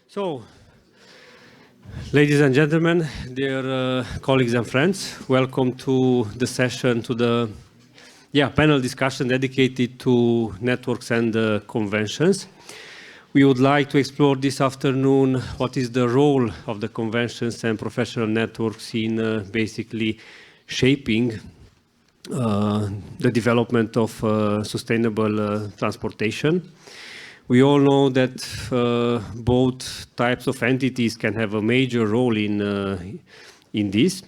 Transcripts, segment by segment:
So, ladies and gentlemen, dear colleagues and friends, welcome to the session, to the panel discussion dedicated to networks and conventions. We would like to explore this afternoon what is the role of the conventions and professional networks in basically shaping the development of sustainable transportation. We all know that both types of entities can have a major role in this,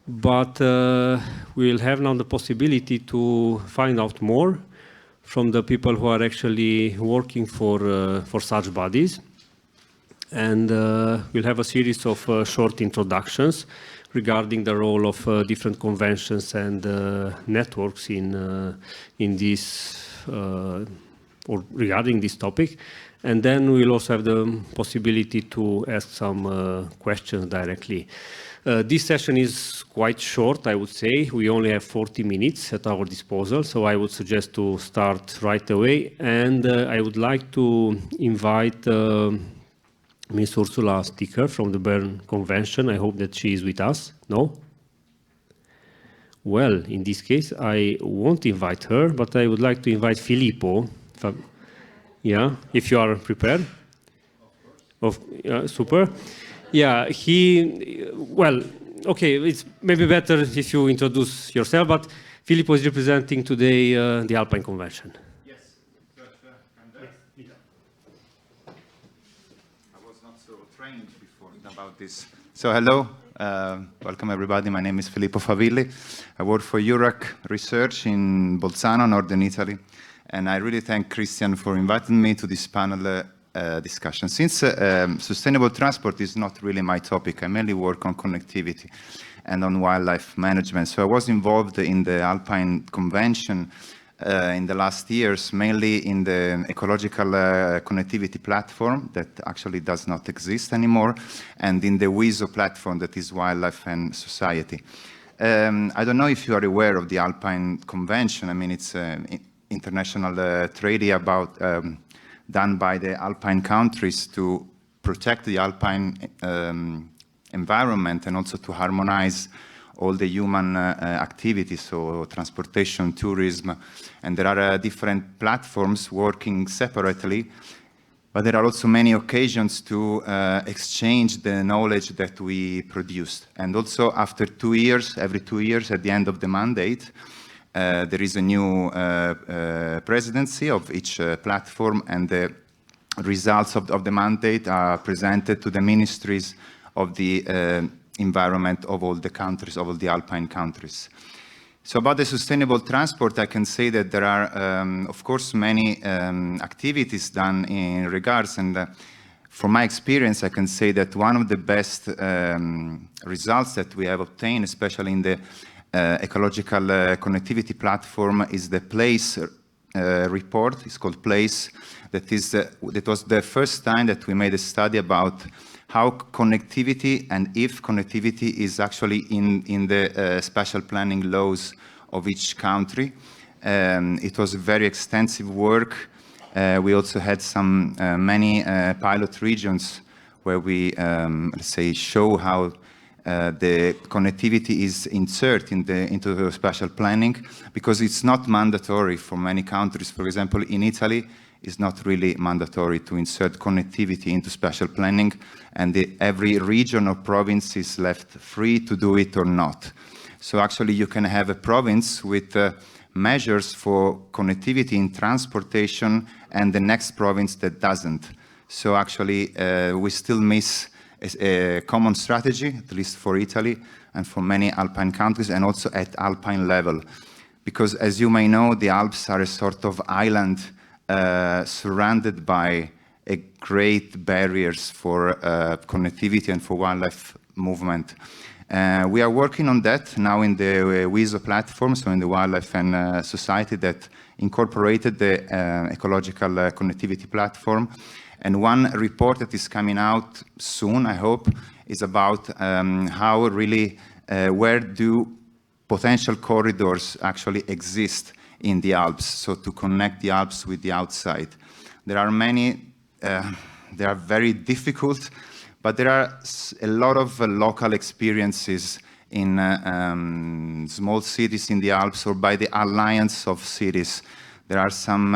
but we'll have now the possibility to find out more from the people who are actually working for such bodies. And we'll have a series of short introductions regarding the role of different conventions and networks in this or regarding this topic. And then we'll also have the possibility to ask some questions directly. This session is quite short, I would say. We only have 40 minutes at our disposal, so I would suggest to start right away. And I would like to invite Ms. Ursula Sticker from the Bern Convention. I hope that she is with us. No? Well, in this case, I won't invite her, but I would like to invite Filippo. Yeah, if you are prepared. Of course. Super. Yeah, okay, it's maybe better if you introduce yourself, but Filippo is representing today the Alpine Convention. Yes, sure. I was not so trained before about this. So hello, welcome everybody. My name is Filippo Favilli. I work for EURAC Research in Bolzano, northern Italy. And I really thank Christian for inviting me to this panel discussion. Since sustainable transport is not really my topic, I mainly work on connectivity and on wildlife management. So I was involved in the Alpine Convention in the last years, mainly in the ecological connectivity platform that actually does not exist anymore, and in the WISO platform that is wildlife and society. I don't know if you are aware of the Alpine Convention. I mean, it's international treaty about done by the Alpine countries to protect the Alpine environment and also to harmonize all the human activities, so transportation, tourism, and there are different platforms working separately, but there are also many occasions to exchange the knowledge that we produced. And also after 2 years, every 2 years at the end of the mandate, there is a new presidency of each platform, and the results of the mandate are presented to the ministries of the environment of all the countries, of all the Alpine countries. So about the sustainable transport, I can say that there are, of course, many activities done in regards, and from my experience, I can say that one of the best results that we have obtained, especially in the ecological connectivity platform, is the PLACE report. It's called PLACE. That was the first time that we made a study about how connectivity and if connectivity is actually in the special planning laws of each country. It was very extensive work. We also had some many pilot regions where we, let's say, show how the connectivity is inserted into the spatial planning, because it's not mandatory for many countries. For example, in Italy, it's not really mandatory to insert connectivity into spatial planning, and every region or province is left free to do it or not. So actually, you can have a province with measures for connectivity in transportation and the next province that doesn't. So actually, we still miss a common strategy, at least for Italy and for many Alpine countries, and also at Alpine level. Because as you may know, the Alps are a sort of island surrounded by great barriers for connectivity and for wildlife movement. We are working on that now in the WISO platform, so in the Wildlife and Society that incorporated the ecological connectivity platform. And one report that is coming out soon, I hope, is about how really, where do potential corridors actually exist in the Alps, so to connect the Alps with the outside. There are many they are very difficult, but there are a lot of local experiences in small cities in the Alps or by the alliance of cities. There are some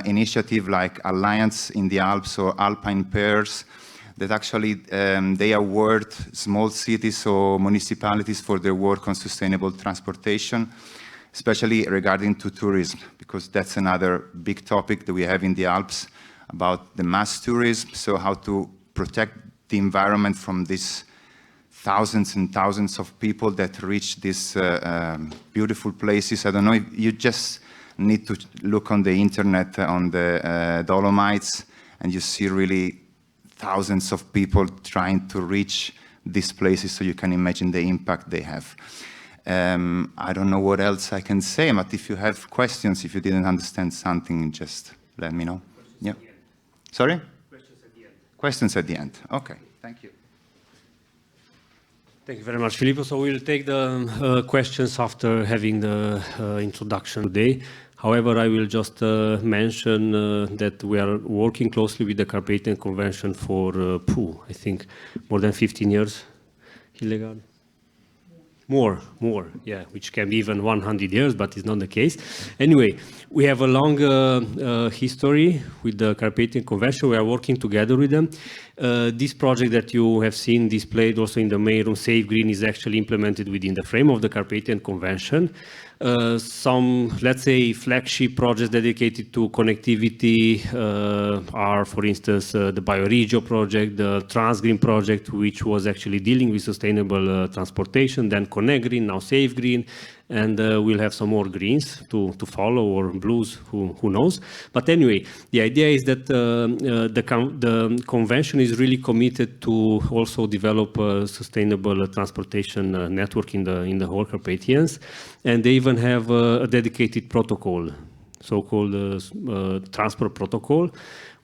initiatives like Alliance in the Alps or Alpine Pairs that actually they award small cities or municipalities for their work on sustainable transportation, especially regarding to tourism, because that's another big topic that we have in the Alps about the mass tourism, so how to protect the environment from these thousands and thousands of people that reach these beautiful places. I don't know, if you just need to look on the internet on the Dolomites and you see really thousands of people trying to reach these places, so you can imagine the impact they have. I don't know what else I can say, but if you have questions, if you didn't understand something, just let me know. Yeah. Sorry? Questions at the end. Questions at the end. Okay, thank you. Thank you very much, Filippo. So we'll take the questions after having the introduction today. However, I will just mention that we are working closely with the Carpathian Convention for, I think, more than 15 years. Hildegard? More, yeah, which can be even 100 years, but it's not the case. Anyway, we have a long history with the Carpathian Convention. We are working together with them. This project that you have seen displayed also in the main room, Safe Green, is actually implemented within the frame of the Carpathian Convention. Some, let's say, flagship projects dedicated to connectivity are, for instance, the Bioregio project, the Transgreen project, which was actually dealing with sustainable transportation, then Connect Green, now Safe Green, and we'll have some more greens to follow, or blues, who knows. But anyway, the idea is that the convention is really committed to also develop a sustainable transportation network in the whole Carpathians, and they even have a dedicated protocol, so-called transport protocol,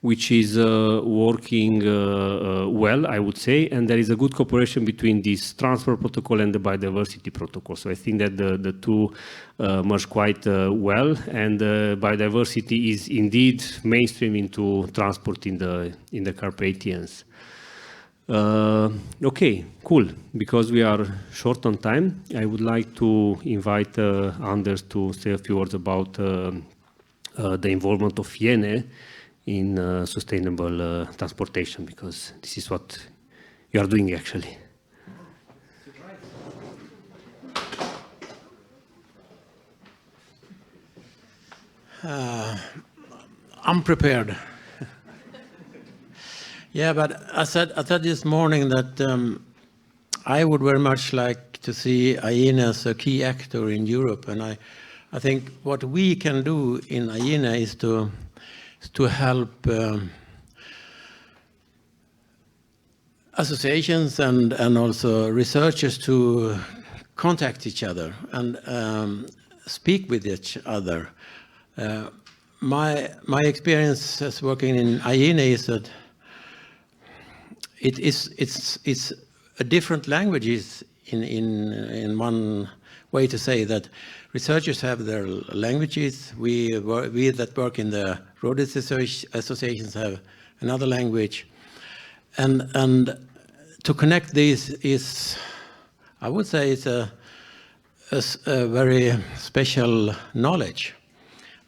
which is working well, I would say, and there is a good cooperation between this transport protocol and the biodiversity protocol. So I think that the two merge quite well, and biodiversity is indeed mainstream into transport in the Carpathians. Okay, cool. Because we are short on time, I would like to invite Anders to say a few words about the involvement of Iene in sustainable transportation, because this is what you are doing actually. I'm prepared. Yeah, but I said this morning that I would very much like to see Iene as a key actor in Europe, and I think what we can do in Iene is to help associations and also researchers to contact each other and speak with each other. My experience as working in Iene is that it's a different languages in one way to say that researchers have their languages. We that work in the road associations have another language, and to connect these is, I would say, it's a very special knowledge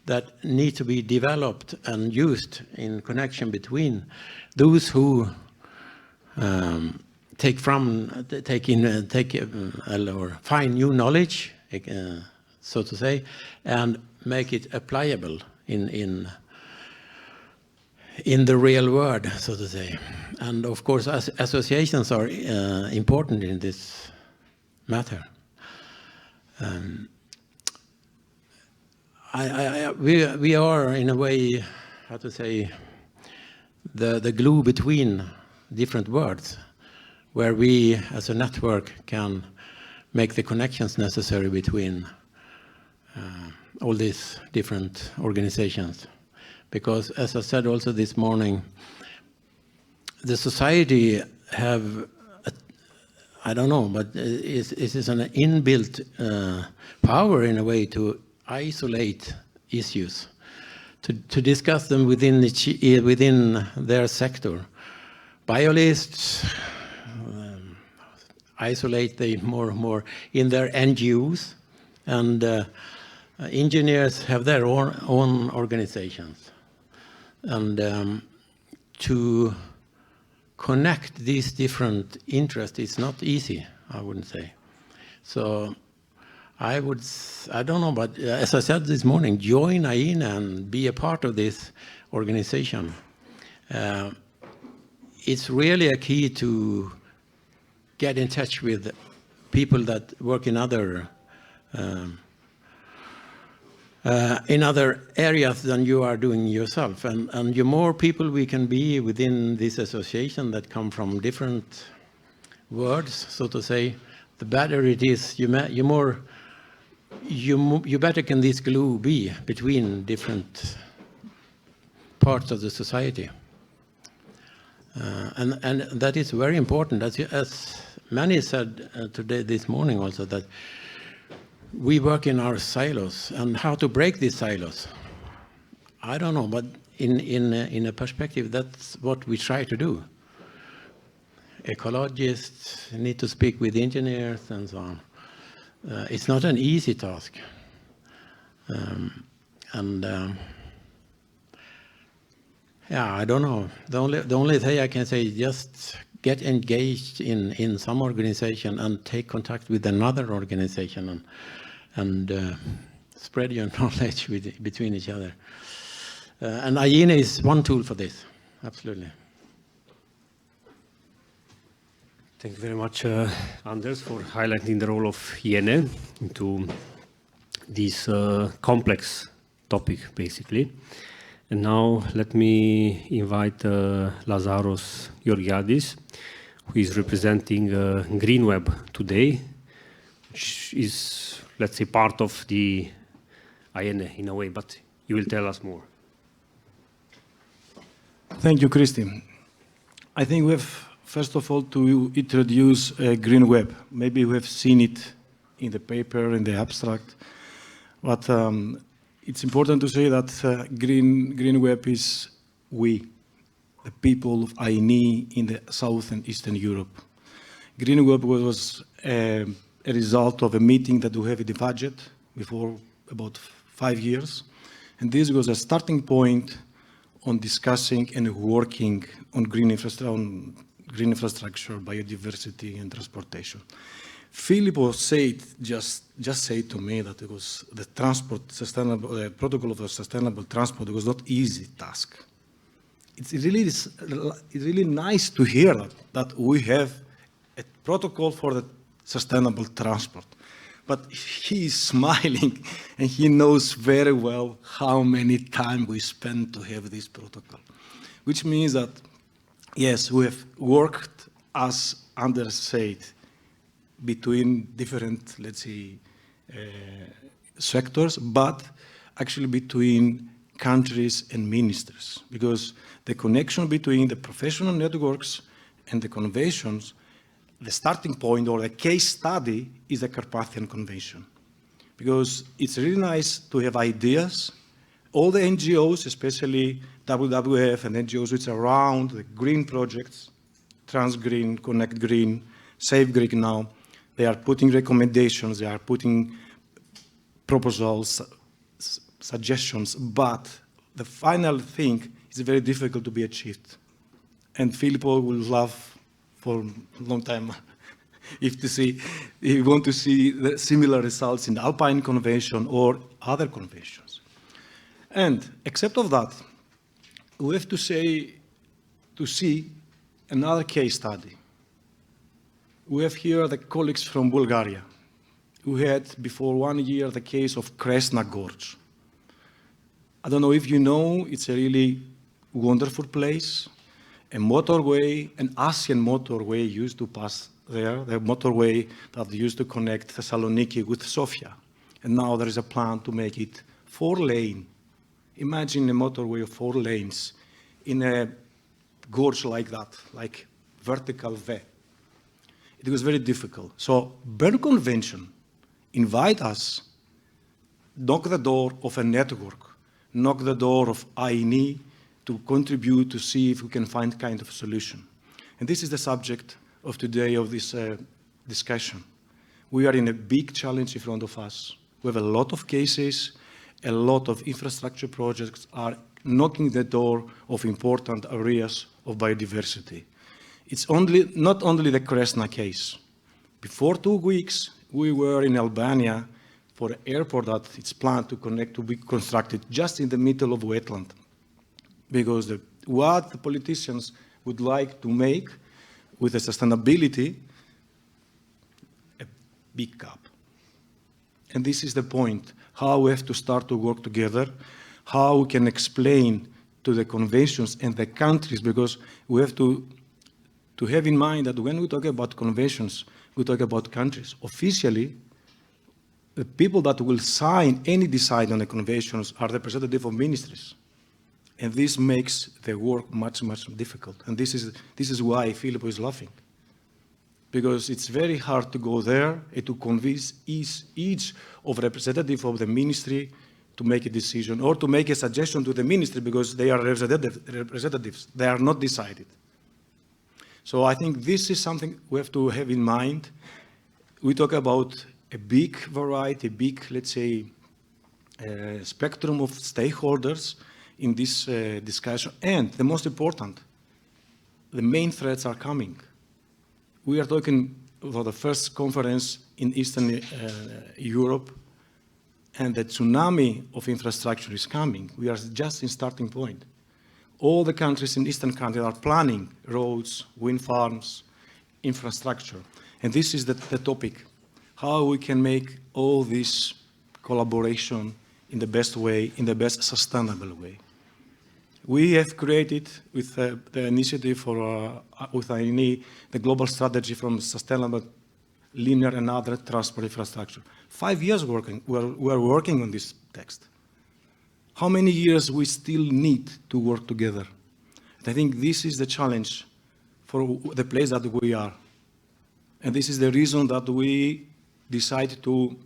that need to be developed and used in connection between those who or find new knowledge, so to say, and make it applicable in the real world, so to say. And of course, associations are important in this matter. We are, in a way, how to say, the glue between different words, where we as a network can make the connections necessary between all these different organizations. Because as I said also this morning, the society have, I don't know, but it is an inbuilt power in a way to isolate issues, to discuss them within their sector, biologists isolate they more and more in their end use, and engineers have their own organizations. And to connect these different interests is not easy, I wouldn't say. So I don't know, but as I said this morning, join AINE and be a part of this organization. It's really a key to get in touch with people that work in other areas than you are doing yourself. And the more people we can be within this association that come from different worlds, so to say, the better it is. You better can this glue be between different parts of the society. And that is very important, as many said today, this morning also, that we work in our silos, and how to break these silos. I don't know, but in a perspective, that's what we try to do. Ecologists need to speak with engineers and so on. It's not an easy task. Yeah, I don't know. The only thing I can say is just get engaged in some organization and take contact with another organization and spread your knowledge between each other. And AINE is one tool for this, absolutely. Thank you very much, Anders, for highlighting the role of INE into this complex topic, basically. And now let me invite Lazaros Georgiadis, who is representing GreenWeb today, which is, let's say, part of the INE in a way, but you will tell us more. Thank you, Christian. I think we have, first of all, to introduce GreenWeb. Maybe we have seen it in the paper, in the abstract, but it's important to say that GreenWeb is we, the people of AINE in the South and Eastern Europe. GreenWeb was a result of a meeting that we have in the budget before about 5 years. And this was a starting point on discussing and working on green infrastructure, biodiversity, and transportation. Filippo just said to me that it was the protocol of sustainable transport. It was not easy task. It's really nice to hear that we have a protocol for the sustainable transport. But he is smiling, and he knows very well how many time we spend to have this protocol, which means that yes, we have worked, as Anders said, between different, let's say, sectors, but actually between countries and ministers, because the connection between the professional networks and the conventions, the starting point or the case study is the Carpathian Convention, because it's really nice to have ideas. All the NGOs, especially WWF and NGOs which are around the green projects, TransGreen, Connect Green, Save Green now, they are putting recommendations, they are putting proposals, suggestions, but the final thing is very difficult to be achieved. And Filippo will love for a long time if you want to see the similar results in the Alpine Convention or other conventions. And except of that, we have to see another case study. We have here the colleagues from Bulgaria who had before 1 year the case of Kresna Gorge. I don't know if you know, it's a really wonderful place. A motorway, an Asian motorway used to pass there, the motorway that used to connect Thessaloniki with Sofia. And now there is a plan to make it 4-lane. Imagine a motorway of 4 lanes in a gorge like that, like vertical V. It was very difficult. So Bern Convention invite us, knock the door of a network, knock the door of AINE to contribute to see if we can find kind of solution. And this is the subject of today of this discussion. We are in a big challenge in front of us. We have a lot of cases, a lot of infrastructure projects are knocking the door of important areas of biodiversity. It's not only the Kresna case. Before 2 weeks, we were in Albania for an airport that it's planned to be constructed just in the middle of wetland. Because what the politicians would like to make with the sustainability, a big gap. And this is the point, how we have to start to work together, how we can explain to the conventions and the countries, because we have to have in mind that when we talk about conventions, we talk about countries. Officially, the people that will sign any decide on the conventions are representative of ministries. And this makes the work much, much difficult. And this is why Filippo is laughing. Because it's very hard to go there and to convince each of representative of the ministry to make a decision or to make a suggestion to the ministry because they are representatives. They are not decided. So I think this is something we have to have in mind. We talk about a big variety, big, let's say, spectrum of stakeholders in this discussion. And the most important, the main threats are coming. We are talking about the first conference in Eastern Europe, and the tsunami of infrastructure is coming. We are just in starting point. All the countries in Eastern countries are planning roads, wind farms, infrastructure. And this is the topic, how we can make all this collaboration in the best way, in the best sustainable way. We have created with the initiative for with INE, the global strategy from sustainable, linear and other transport infrastructure. 5 years working, we're working on this text. How many years we still need to work together? And I think this is the challenge for the place that we are. And this is the reason that we decided to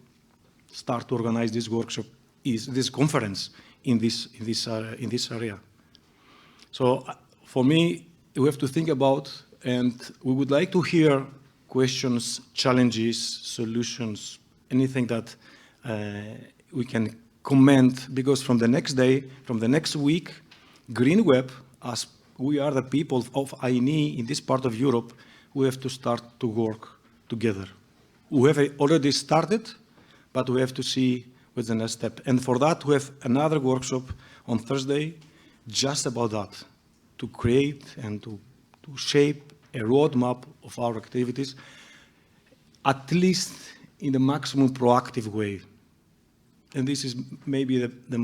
start to organize this workshop, this conference in this area. So for me, we have to think about, and we would like to hear questions, challenges, solutions, anything that we can comment, because from the next day, from the next week, Green Web, as we are the people of INE in this part of Europe, we have to start to work together. We have already started, but we have to see what's the next step. And for that, we have another workshop on Thursday, just about that, to create and to shape a roadmap of our activities, at least in the maximum proactive way. And this is maybe the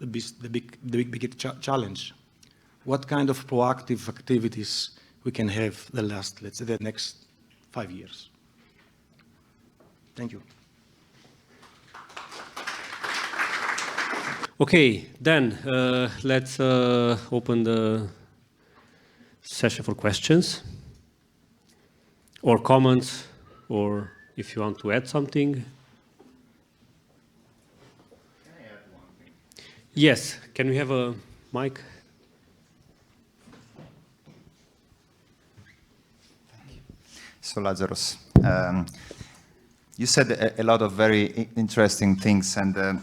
big challenge. What kind of proactive activities we can have let's say, the next 5 years. Thank you. Okay, then let's open the session for questions or comments, or if you want to add something. Can I add one thing? Yes, can we have a mic? Thank you. So Lazaros, you said a lot of very interesting things, and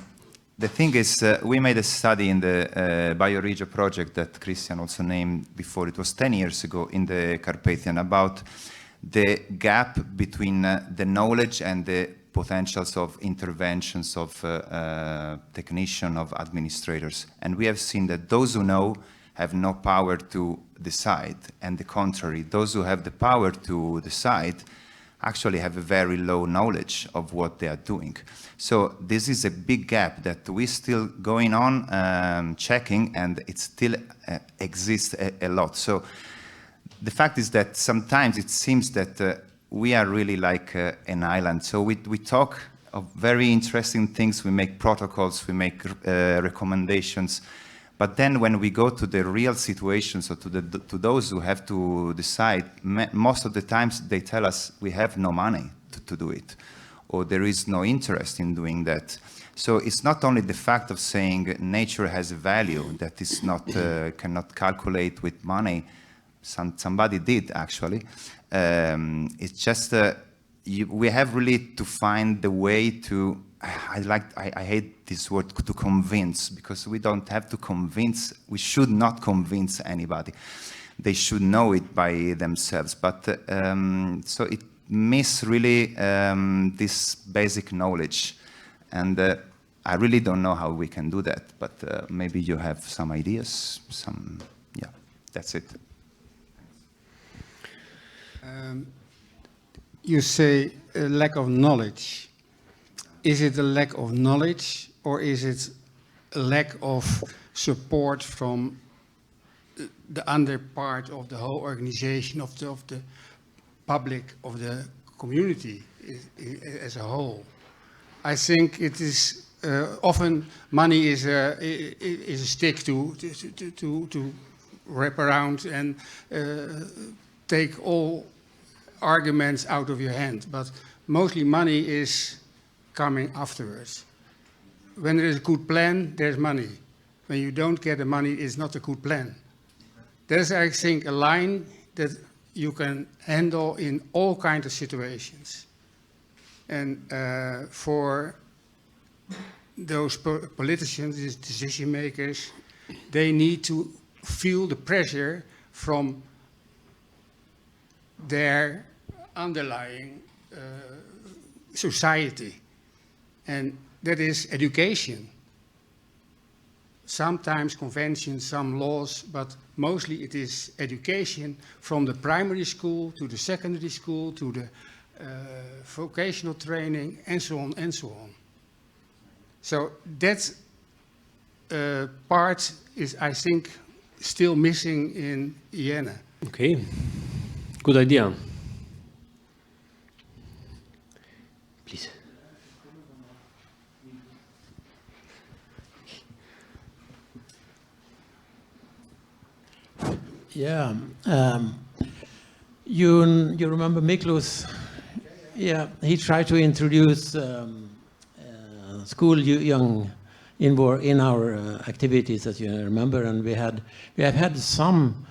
the thing is, we made a study in the Bioregio project that Christian also named before. It was 10 years ago in the Carpathian, about the gap between the knowledge and the potentials of interventions of technicians, of administrators. And we have seen that those who know have no power to decide, and the contrary, those who have the power to decide actually have a very low knowledge of what they are doing. So this is a big gap that we're still going on checking, and it still exists a lot. So the fact is that sometimes it seems that we are really like an island. So we talk of very interesting things, we make protocols, we make recommendations, but then when we go to the real situations, or to those who have to decide, most of the times they tell us we have no money to do it, or there is no interest in doing that. So it's not only the fact of saying nature has a value that is not cannot calculate with money. somebody did actually. It's just we have really to find the way to. I hate this word, to convince, because we don't have to convince. We should not convince anybody. They should know it by themselves. But so it miss really this basic knowledge, and I really don't know how we can do that. But maybe you have some ideas. Yeah, that's it. You say a lack of knowledge. Is it a lack of knowledge, or is it a lack of support from the under part of the whole organization, of the public, of the community as a whole? I think it is often money is a stick to wrap around and take all arguments out of your hand, but mostly money is coming afterwards. When there is a good plan, there's money. When you don't get the money, it's not a good plan. There's, I think, a line that you can handle in all kinds of situations. And for those politicians, these decision makers, they need to feel the pressure from their underlying society. And that is education. Sometimes conventions, some laws, but mostly it is education from the primary school to the secondary school to the vocational training and so on and so on. So that part is, I think, still missing in Iéna. Okay, good idea. Please. Yeah, you remember Miklos? Yeah, he tried to introduce school young in our activities, as you remember, and we have had some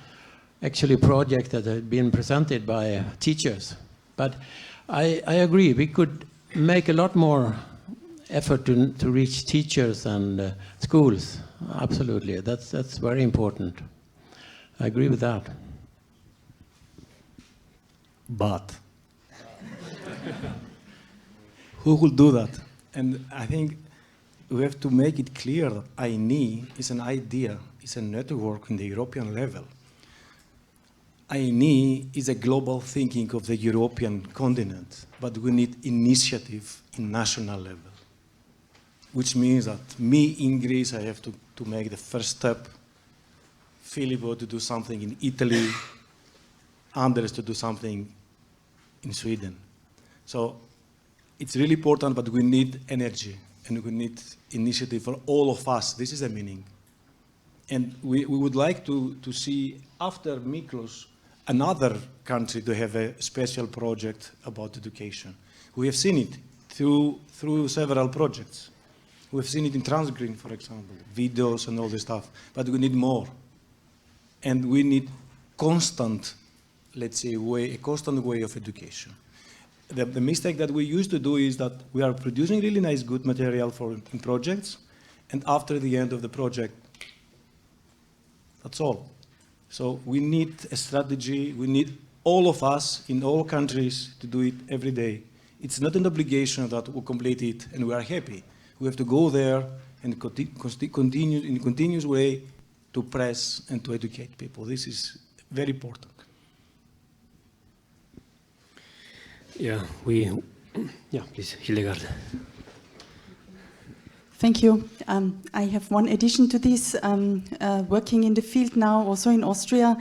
actually projects that have been presented by teachers. But I agree, we could make a lot more effort to reach teachers and schools. Absolutely, that's very important. I agree with that. But who will do that? And I think we have to make it clear that INI is an idea, it's a network in the European level. INI is a global thinking of the European continent, but we need initiative in national level, which means that me in Greece, I have to make the first step, Filippo to do something in Italy, Anders to do something in Sweden. So it's really important, but we need energy and we need initiative for all of us. This is the meaning. And we would like to see, after Miklos, another country to have a special project about education. We have seen it through several projects. We've seen it in Transgreen, for example, videos and all this stuff, but we need more. And we need constant, let's say, a constant way of education. The mistake that we used to do is that we are producing really nice, good material for projects, and after the end of the project, that's all. So we need a strategy. We need all of us in all countries to do it every day. It's not an obligation that we complete it and we are happy. We have to go there and continue in a continuous way to press and to educate people. This is very important. Yeah, please, Hildegard. Thank you. I have one addition to this. Working in the field now, also in Austria,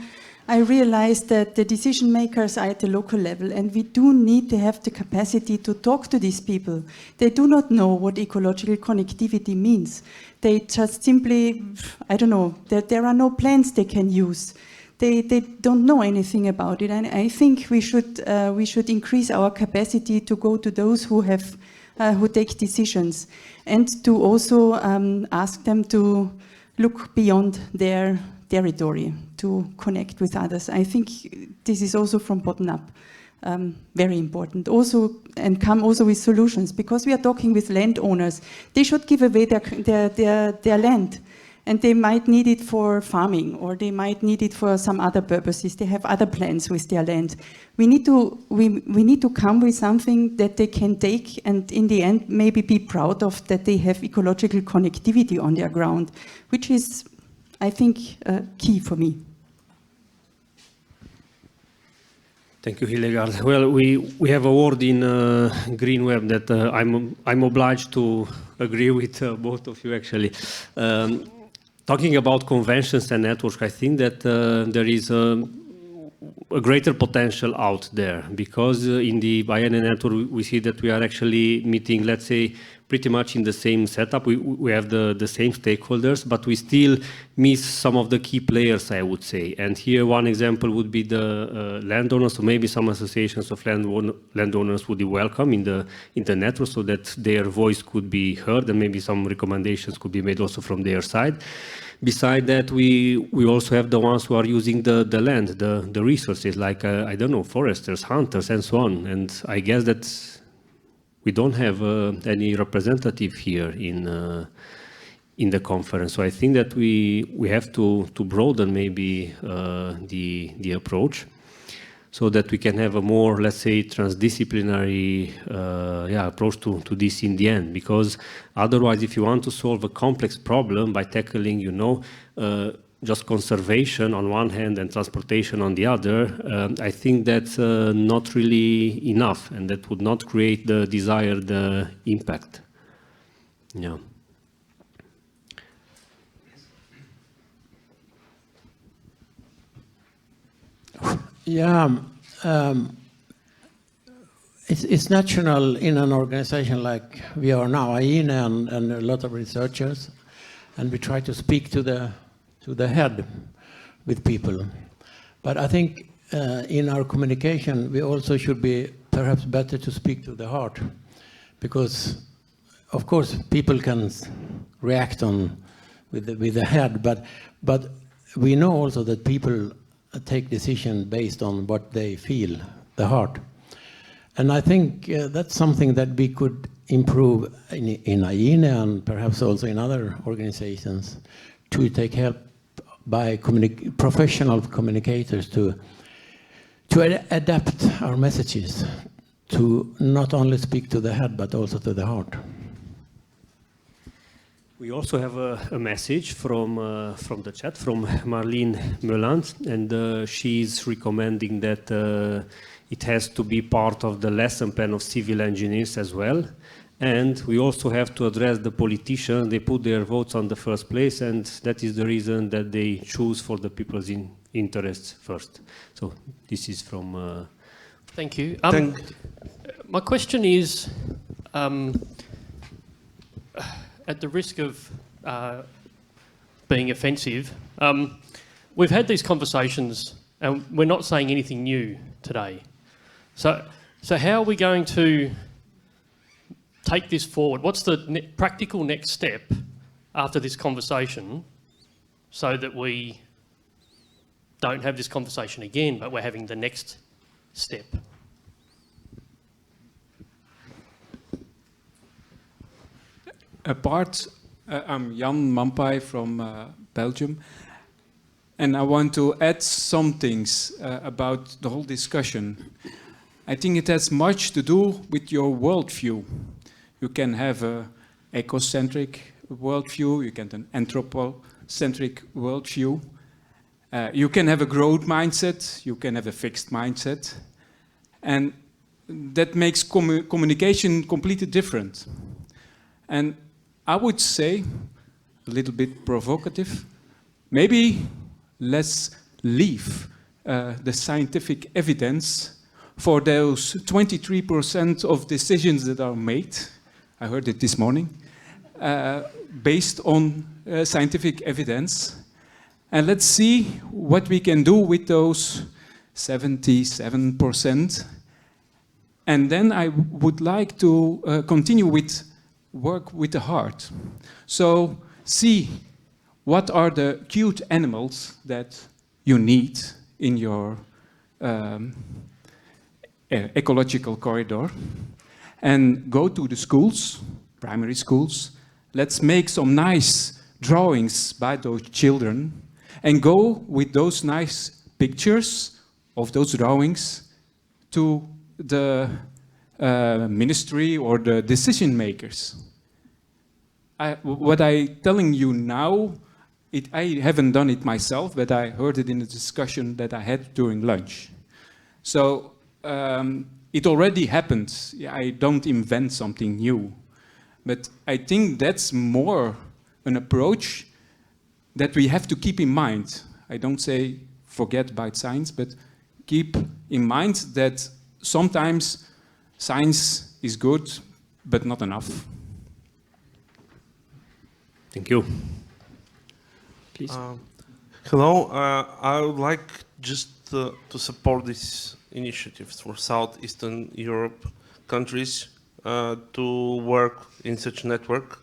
I realized that the decision makers are at the local level, and we do need to have the capacity to talk to these people. They do not know what ecological connectivity means. They just simply, I don't know, there are no plans they can use. They don't know anything about it, and I think we should increase our capacity to go to those who take decisions, and to also ask them to look beyond their territory to connect with others. I think this is also from bottom up. Very important. Also, and come also with solutions, because we are talking with landowners. They should give away their land, and they might need it for farming, or they might need it for some other purposes. They have other plans with their land. We need to come with something that they can take, and in the end, maybe be proud of, that they have ecological connectivity on their ground, which is, I think, key for me. Thank you, Hildegard. Well, we have a word in Green Web that I'm obliged to agree with both of you, actually. Talking about conventions and networks, I think that there is a greater potential out there, because in the Biennial network we see that we are actually meeting, let's say, pretty much in the same setup. We have the same stakeholders, but we still miss some of the key players, I would say. And here one example would be the landowners, so maybe some associations of landowners would be welcome in the network, so that their voice could be heard, and maybe some recommendations could be made also from their side. Beside that, we also have the ones who are using the land, the resources, like, I don't know, foresters, hunters, and so on. And I guess that we don't have any representative here in the conference. So I think that we have to broaden maybe the approach, so that we can have a more, let's say, transdisciplinary approach to this in the end. Because otherwise, if you want to solve a complex problem by tackling, just conservation on one hand and transportation on the other, I think that's not really enough, and that would not create the desired impact. Yeah. Yeah, it's natural in an organization like we are now, IENE and a lot of researchers, and we try to speak to the head with people. But I think in our communication, we also should be perhaps better to speak to the heart, because of course people can react with the head, but we know also that people take decisions based on what they feel, the heart. And I think that's something that we could improve in IENE and perhaps also in other organizations, to take help by professional communicators to adapt our messages to not only speak to the head but also to the heart. We also have a message from the chat from Marlene Meuland, and she's recommending that it has to be part of the lesson plan of civil engineers as well. And we also have to address the politicians. They put their votes on the first place, and that is the reason that they choose for the people's interests first. So this is from... Thank you. My question is, at the risk of being offensive, we've had these conversations and we're not saying anything new today. So how are we going to take this forward? What's the practical next step after this conversation, so that we don't have this conversation again, but we're having the next step? I'm Jan Mampai from Belgium, and I want to add some things about the whole discussion. I think it has much to do with your worldview. You can have an ecocentric worldview, you can have an anthropocentric worldview, you can have a growth mindset, you can have a fixed mindset, and that makes communication completely different. And I would say, a little bit provocative, maybe let's leave the scientific evidence for those 23% of decisions that are made, I heard it this morning, based on scientific evidence. And let's see what we can do with those 77%. And then I would like to continue with work with the heart. So see what are the cute animals that you need in your ecological corridor, and go to the schools, primary schools. Let's make some nice drawings by those children and go with those nice pictures of those drawings to the ministry or the decision makers. What I'm telling you now, I haven't done it myself, but I heard it in a discussion that I had during lunch. So it already happened. I don't invent something new. But I think that's more an approach that we have to keep in mind. I don't say forget about science, but keep in mind that sometimes science is good, but not enough. Thank you. Please. Hello, I would like just to support this initiative for Southeastern Europe countries to work in such a network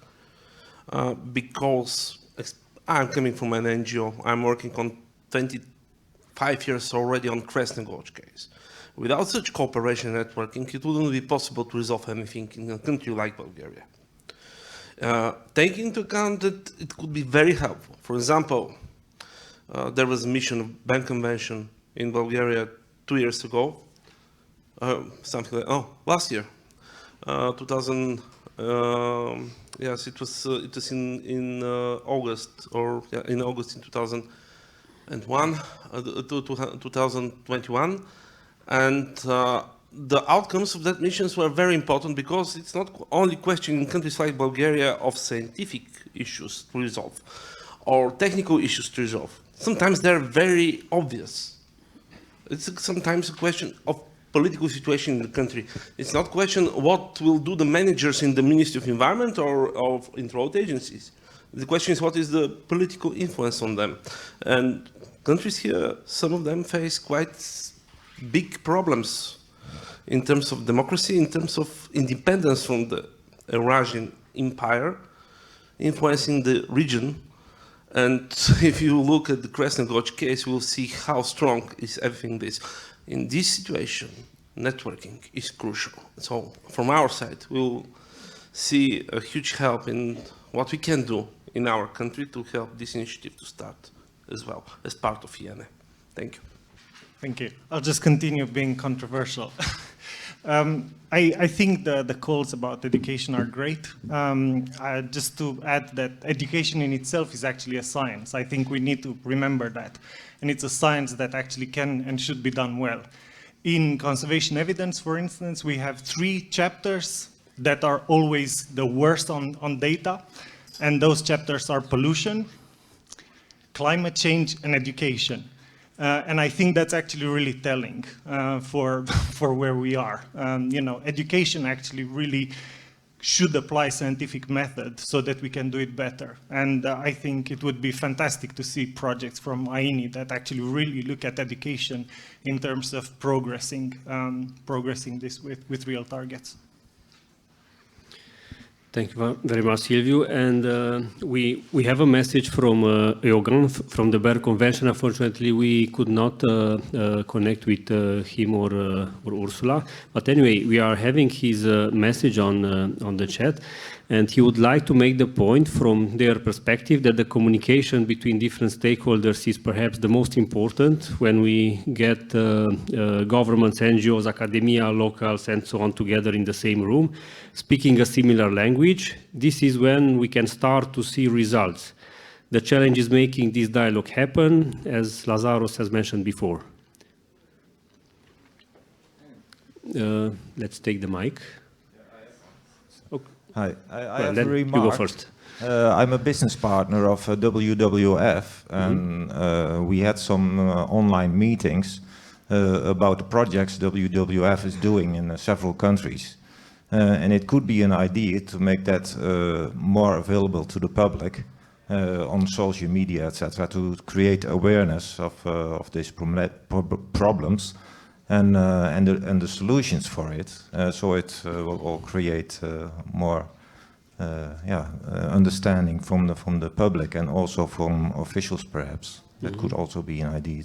because I'm coming from an NGO. I'm working on 25 years already on Cristian-Remus case. Without such cooperation and networking, it wouldn't be possible to resolve anything in a country like Bulgaria. Taking into account that it could be very helpful. For example, there was a mission of Berne Convention in Bulgaria 2 years ago, something like, last year, 2000. Yes, it was in August, or yeah, in August in 2001, 2021, and the outcomes of that missions were very important because it's not only questioning countries like Bulgaria of scientific issues to resolve or technical issues to resolve. Sometimes they're very obvious. It's sometimes a question of political situation in the country. It's not a question what will do the managers in the Ministry of Environment or of road agencies. The question is what is the political influence on them. And countries here, some of them face quite big problems in terms of democracy, in terms of independence from the Eurasian empire, influencing the region. And if you look at the Cristian-Remus case, you will see how strong is everything this. In this situation, networking is crucial. So from our side, we will see a huge help in what we can do in our country to help this initiative to start as well as part of IANE. Thank you. Thank you. I'll just continue being controversial. I think the calls about education are great. Just to add that education in itself is actually a science. I think we need to remember that. And it's a science that actually can and should be done well. In conservation evidence, for instance, we have 3 chapters that are always the worst on data. And those chapters are pollution, climate change, and education. And I think that's actually really telling for where we are. Education actually really should apply scientific method so that we can do it better. And I think it would be fantastic to see projects from IANE that actually really look at education in terms of progressing this with real targets. Thank you very much, Silvio. And we have a message from Iogan from the Berne Convention. Unfortunately, we could not connect with him or Ursula. But anyway, we are having his message on the chat. And he would like to make the point from their perspective that the communication between different stakeholders is perhaps the most important when we get governments, NGOs, academia, locals, and so on together in the same room, speaking a similar language. This is when we can start to see results. The challenge is making this dialogue happen, as Lazaros has mentioned before. Let's take the mic. Hi, I well, have a remark. You go first. I'm a business partner of WWF, and we had some online meetings about the projects WWF is doing in several countries. And it could be an idea to make that more available to the public on social media, etc., to create awareness of these problems and the solutions for it. So it will all create more understanding from the public and also from officials, perhaps. That could also be an idea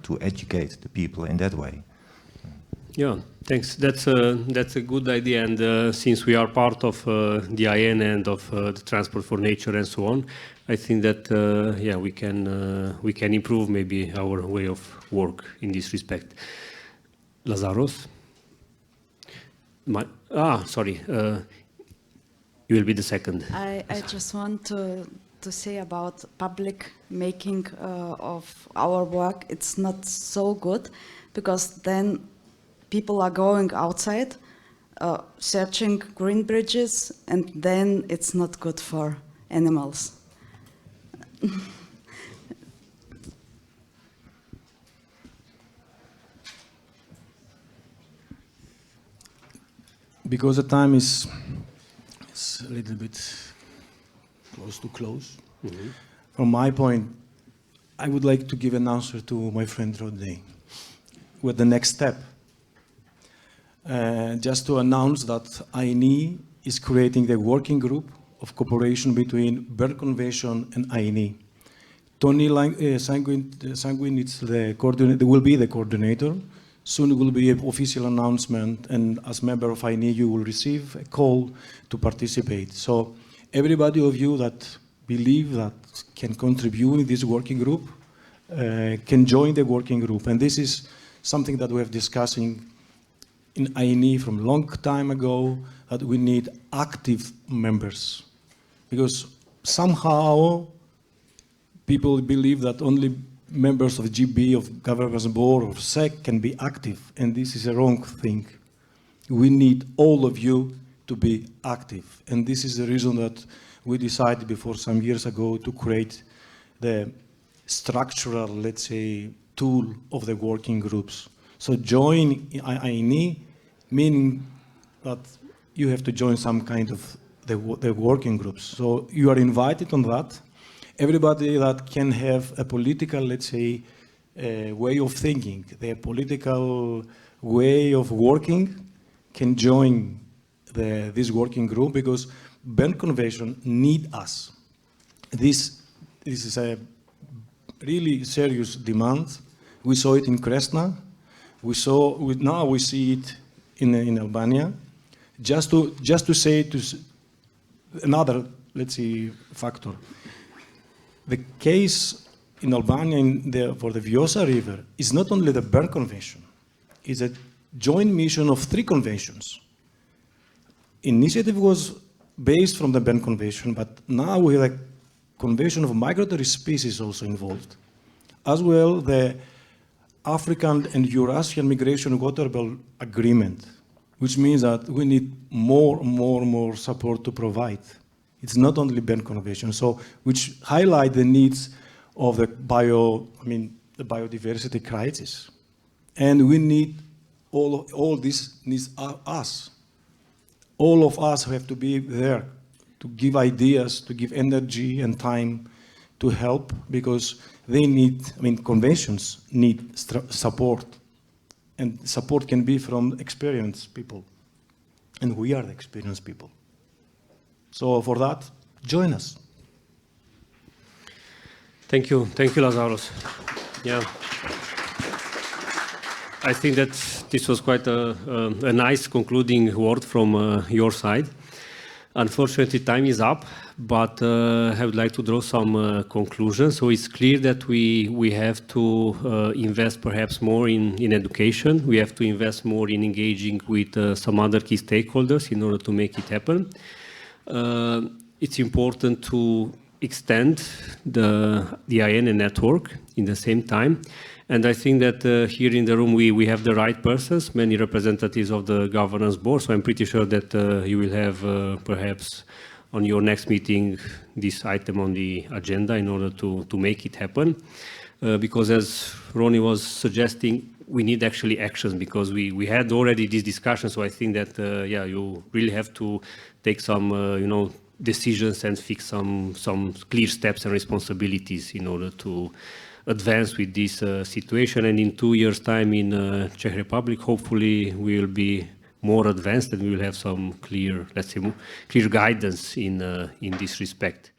to educate the people in that way. Yeah, thanks. That's a good idea. And since we are part of the IN and of the Transport for Nature and so on, I think that we can improve maybe our way of work in this respect. Lazaros. Sorry. You will be the second. I just want to say about public making of our work. It's not so good, because then people are going outside, searching green bridges, and then it's not good for animals. Because the time is a little bit close to close. Mm-hmm. From my point, I would like to give an answer to my friend Rodney with the next step. Just to announce that INE is creating a working group of cooperation between Berne Convention and INE. Tony Sanguin will be the coordinator. Soon will be an official announcement, and as member of INE, you will receive a call to participate. So everybody of you that believe that can contribute in this working group can join the working group. And this is something that we have discussing in INE from a long time ago, that we need active members. Because somehow people believe that only members of GB, of Governance Board, or SEC can be active, and this is a wrong thing. We need all of you to be active, and this is the reason that we decided before some years ago to create the structural, let's say, tool of the working groups. So join INE, meaning that you have to join some kind of the working groups. So you are invited on that. Everybody that can have a political, let's say, way of thinking, their political way of working, can join this working group, because Berne Convention need us. This is a really serious demand. We saw it in Kresna. Now we see it in Albania. Just to say to another, let's say, factor. The case in Albania for the Vjosa River is not only the Berne Convention, it's a joint mission of 3 conventions. Initiative was based from the Berne Convention, but now we have a convention of migratory species also involved. As well, the African and Eurasian Migration Waterbelt Agreement, which means that we need more support to provide. It's not only Berne Convention, so which highlight the needs of the biodiversity crisis. And we need all this needs us. All of us have to be there to give ideas, to give energy and time to help, because they need, conventions need support. And support can be from experienced people. And we are the experienced people. So for that, join us. Thank you, Lazaros. Yeah, I think that this was quite a nice concluding word from your side. Unfortunately, time is up, but I would like to draw some conclusions. So it's clear that we have to invest perhaps more in education. We have to invest more in engaging with some other key stakeholders in order to make it happen. It's important to extend the IN network in the same time. And I think that here in the room we have the right persons, many representatives of the governance board. So I'm pretty sure that you will have perhaps on your next meeting this item on the agenda in order to make it happen. Because as Ronnie was suggesting, we need actually actions, because we had already this discussion. So I think that you really have to take some decisions and fix some clear steps and responsibilities in order to advance with this situation. And in 2 years' time in Czech Republic, hopefully we will be more advanced, and we will have some clear, let's say, clear guidance in this respect.